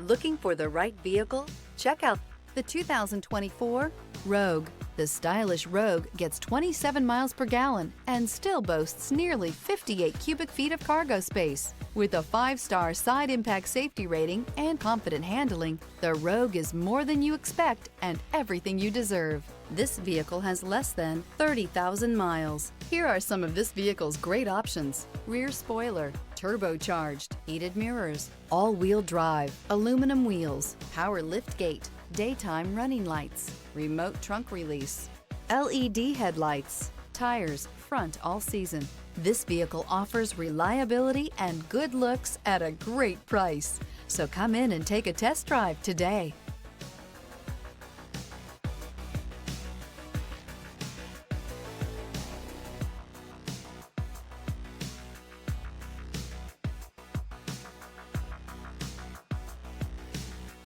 Looking for the right vehicle? Check out the 2024 Rogue. The stylish Rogue gets 27 miles per gallon and still boasts nearly 58 cubic feet of cargo space. With a 5-star side impact safety rating and confident handling, the Rogue is more than you expect and everything you deserve. This vehicle has less than 30,000 miles. Here are some of this vehicle's great options: rear spoiler, turbocharged, heated mirrors, all-wheel drive, aluminum wheels, power liftgate, daytime running lights, remote trunk release, LED headlights, tires front all season. This vehicle offers reliability and good looks at a great price. So come in and take a test drive today.